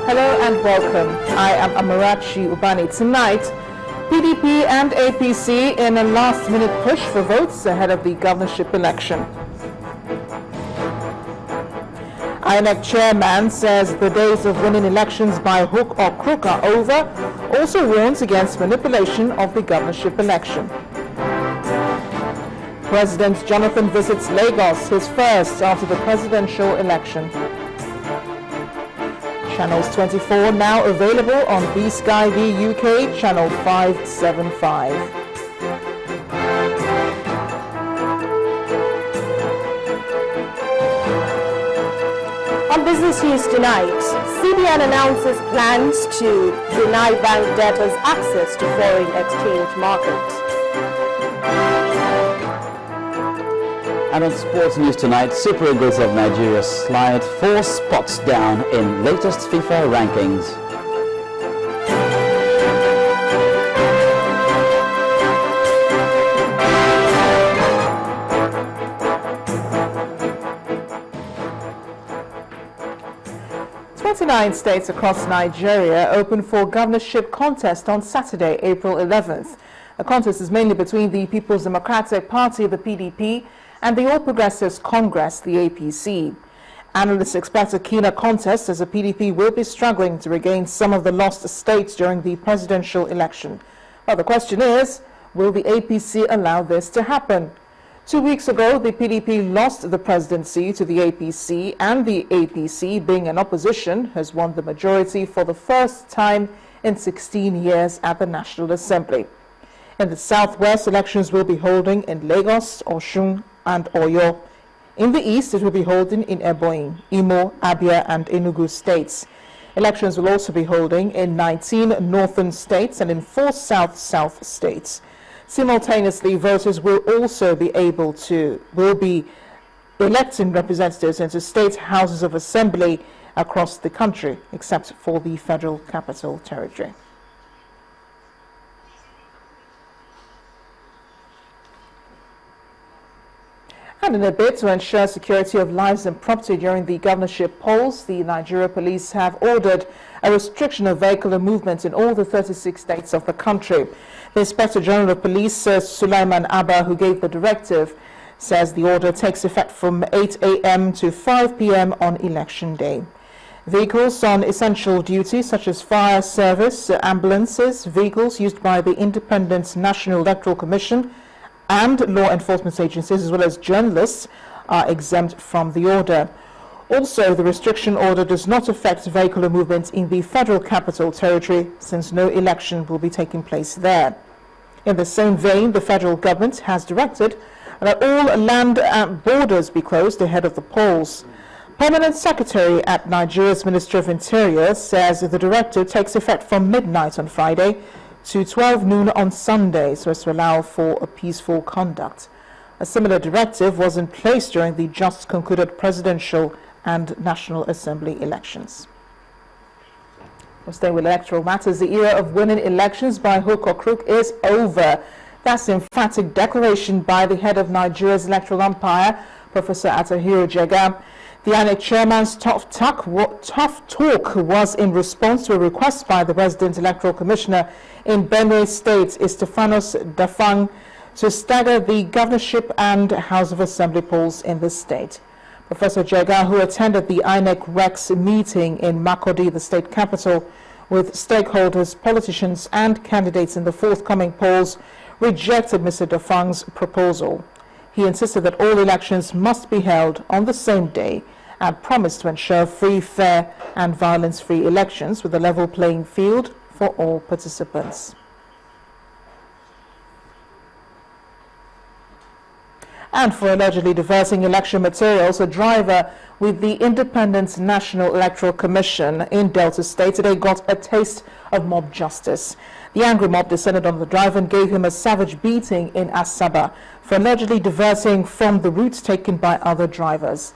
Hello and welcome. I am Amarachi Ubani. Tonight, PDP and APC in a last-minute push for votes ahead of the governorship election. INEC chairman says the days of winning elections by hook or crook are over, also warns against manipulation of the governorship election. President Jonathan visits Lagos, his first after the presidential election. Channels 24 now available on B-Sky V UK, channel 575. On business news tonight, CBN announces plans to deny bank debtors access to foreign exchange market. And on sports news tonight, Super Eagles of Nigeria slide 4 spots down in latest FIFA rankings. Nine states across Nigeria open for governorship contest on Saturday, April 11th. The contest is mainly between the People's Democratic Party, the PDP, and the All Progressives Congress, the APC. Analysts expect a keener contest as the PDP will be struggling to regain some of the lost states during the presidential election. Well, the question is, will the APC allow this to happen? 2 weeks ago, the PDP lost the presidency to the APC, and the APC, being an opposition, has won the majority for the first time in 16 years at the National Assembly. In the southwest, elections will be holding in Lagos, Osun, and Oyo. In the east, it will be holding in Ebonyi, Imo, Abia, and Enugu states. Elections will also be holding in 19 northern states and in 4 south states. Simultaneously, voters will also be electing representatives into state houses of assembly across the country, except for the Federal Capital Territory. And in a bid to ensure security of lives and property during the governorship polls, the Nigeria police have ordered a restriction of vehicular movement in all the 36 states of the country. The Inspector General of Police, Sulaiman Abba, who gave the directive, says the order takes effect from 8 a.m. to 5 p.m. on election day. Vehicles on essential duty, such as fire service, ambulances, vehicles used by the Independent National Electoral Commission, and law enforcement agencies, as well as journalists, are exempt from the order. Also, the restriction order does not affect vehicular movement in the Federal Capital Territory, since no election will be taking place there. In the same vein, the federal government has directed that all land borders be closed ahead of the polls. Permanent Secretary at Nigeria's Ministry of Interior says the directive takes effect from midnight on Friday to 12 noon on Sunday, so as to allow for a peaceful conduct. A similar directive was in place during the just concluded presidential and National Assembly elections. We're staying with electoral matters. The era of winning elections by hook or crook is over. That's the emphatic declaration by the head of Nigeria's electoral umpire, Professor Atahiro Jega. The INEC chairman's tough talk was in response to a request by the resident electoral commissioner in Benue State, Estefanos Dafang, to stagger the governorship and House of Assembly polls in the state. Professor Jega, who attended the INEC Rex meeting in Makurdi, the state capital, with stakeholders, politicians, and candidates in the forthcoming polls, rejected Mr. Dafang's proposal. He insisted that all elections must be held on the same day and promised to ensure free, fair, and violence-free elections with a level playing field for all participants. And for allegedly diverting election materials, a driver with the Independent National Electoral Commission in Delta State today got a taste of mob justice. The angry mob descended on the driver and gave him a savage beating in Asaba for allegedly diverting from the routes taken by other drivers.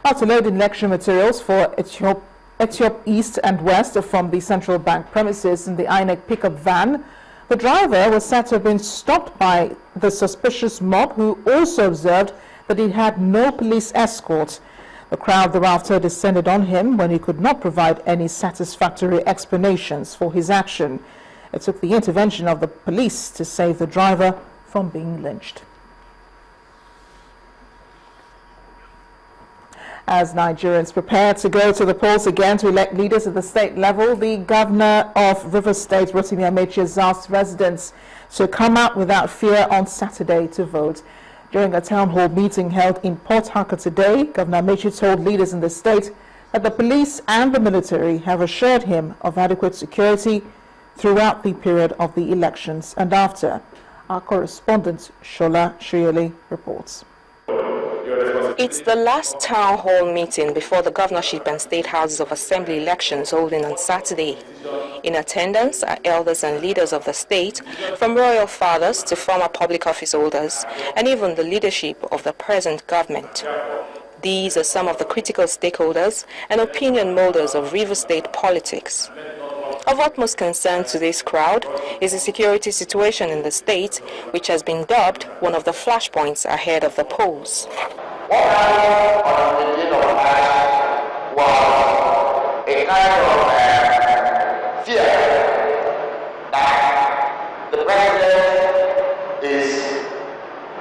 After loading election materials for Etiop East and West from the Central Bank premises in the INEC pickup van, the driver was said to have been stopped by the suspicious mob, who also observed that he had no police escort. The crowd thereafter descended on him when he could not provide any satisfactory explanations for his action. It took the intervention of the police to save the driver from being lynched. As Nigerians prepare to go to the polls again to elect leaders at the state level, the governor of Rivers State, Rotimi Amechi, has asked residents to come out without fear on Saturday to vote. During a town hall meeting held in Port Harcourt today, Governor Amechi told leaders in the state that the police and the military have assured him of adequate security throughout the period of the elections and after. Our correspondent Shola Shuyeli reports. It's the last town hall meeting before the governorship and state houses of assembly elections holding on Saturday. In attendance are elders and leaders of the state, from royal fathers to former public office holders, and even the leadership of the present government. These are some of the critical stakeholders and opinion molders of River State politics. Of utmost concern to this crowd is the security situation in the state, which has been dubbed one of the flashpoints ahead of the polls. What happened on the 15th of March was a kind of fear that the president is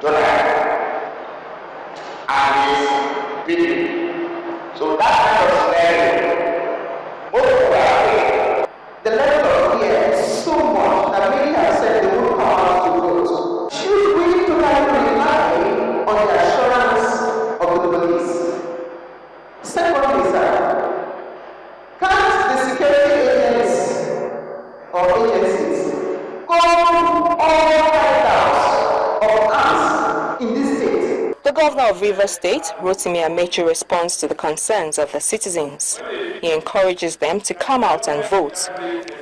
Jonathan and his people. So that kind of scenario, most people are afraid. The level of fear is so much that many have said they won't come out to vote. Should we totally rely on the assurance of the police? Secondly, sir, can't the security agents or agencies call all types of arms in this state? The governor of Rivers State, Rotimi Amechi, responds to the concerns of the citizens. He encourages them to come out and vote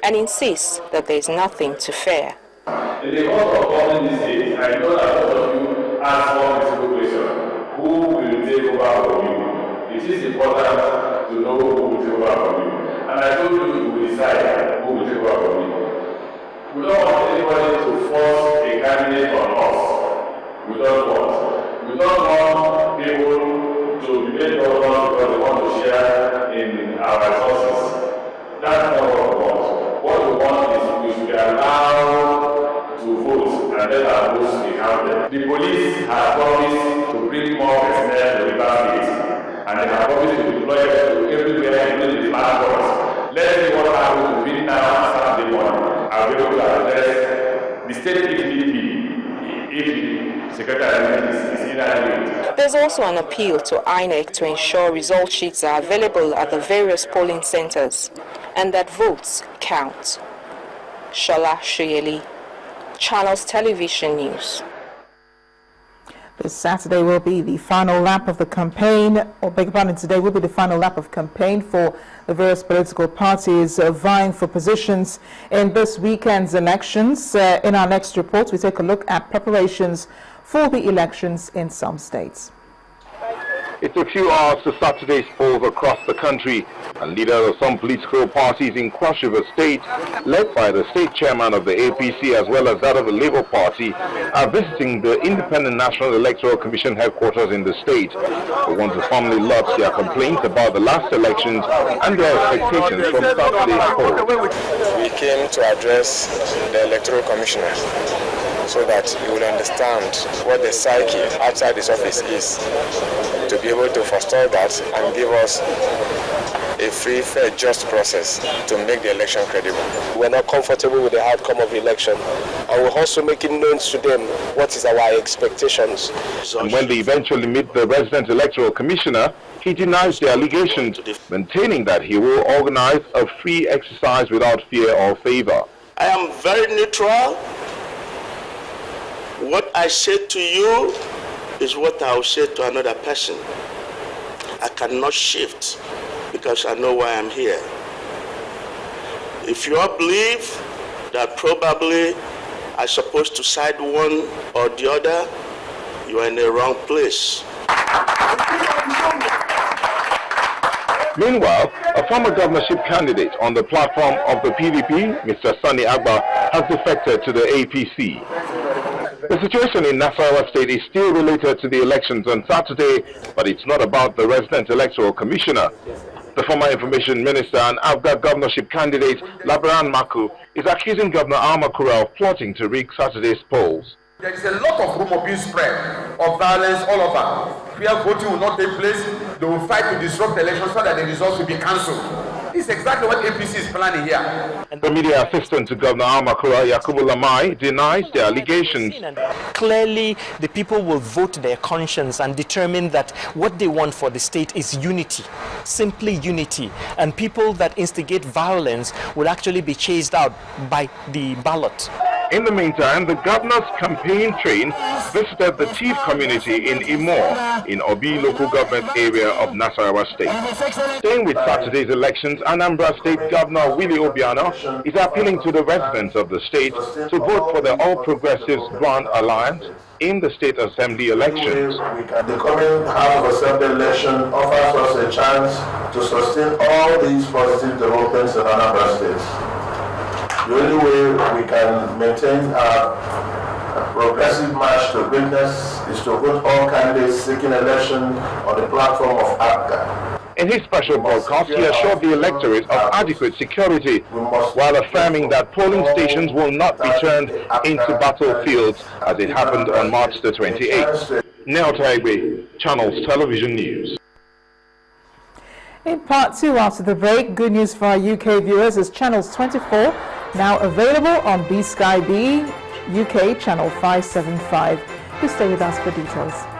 and insists that there is nothing to fear. In the course of governing this state, I know that all of you ask one simple question: who will take over from you? It is important to know who will take over from you. And I told you to decide who will take over from you. We don't want anybody to force a candidate on us. We don't want. We don't want people to be made governors because they want to share in our resources. That's not what we want. What we want is we should be allowed to vote and let our votes be counted. The police have promised to bring more personnel to the state, and they have promised to deploy to everywhere, including the smart boards. Let's see what happens between now and Saturday morning. I'll be able to address the state if need be, if Secretary is inadequate. There's also an appeal to INEC to ensure result sheets are available at the various polling centers and that votes count. Shola Shuyeli, Channels Television News. This Saturday will be the final lap of the campaign, or beg your pardon, today will be the final lap of campaign for the various political parties vying for positions in this weekend's elections. In our next report, we take a look at preparations for the elections in some states. It's a few hours to Saturday's polls across the country, and leaders of some political parties in Cross River State, led by the state chairman of the APC as well as that of the Labour Party, are visiting the Independent National Electoral Commission headquarters in the state. They want to formally lodge their complaints about the last elections and their expectations from Saturday's polls. We came to address the Electoral Commissioner so that he will understand what the psyche outside his office is, to be able to forestall that and give us a free, fair, just process to make the election credible. We're not comfortable with the outcome of the election, and we're also making known to them what is our expectations. And when they eventually meet the resident electoral commissioner, he denies the allegations, maintaining that he will organize a free exercise without fear or favor. I am very neutral. What I say to you is what I will say to another person. I cannot shift because I know why I'm here. If you all believe that probably I'm supposed to side one or the other, you are in the wrong place. Meanwhile, a former governorship candidate on the platform of the PDP, Mr. Sani Agba, has defected to the APC. The situation in Nasarawa State is still related to the elections on Saturday, but it's not about the resident electoral commissioner. The former information minister and AFGA governorship candidate Labaran Maku is accusing Governor Almakura of plotting to rig Saturday's polls. There is a lot of rumor being spread of violence all over. Where voting will not take place, they will fight to disrupt the election so that the results will be cancelled. This is exactly what APC is planning here. The media assistant to Governor Almakura, Yakubu Lamai, denies the allegations. Clearly, the people will vote their conscience and determine that what they want for the state is unity, simply unity. And people that instigate violence will actually be chased out by the ballot. In the meantime, the governor's campaign train visited the Chief community in Imor, in Obi local government area of Nasarawa State. Staying with Saturday's elections, Anambra State Governor Willie Obiano is appealing to the residents of the state to vote for the All Progressives Grand Alliance in the State Assembly elections. The coming House of Assembly election offers us a chance to sustain all these positive developments in Anambra State. The only way we can maintain our progressive march to greatness is to vote all candidates seeking election on the platform of AFGA. In his special broadcast, he assured the electorate of adequate security, while affirming that polling stations will not be turned into battlefields as it happened on March the 28th. Neo Taigbe, Channels Television News. In part 2, after the break, good news for our UK viewers is Channels 24 now available on B Sky B, UK Channel 575. Please stay with us for details.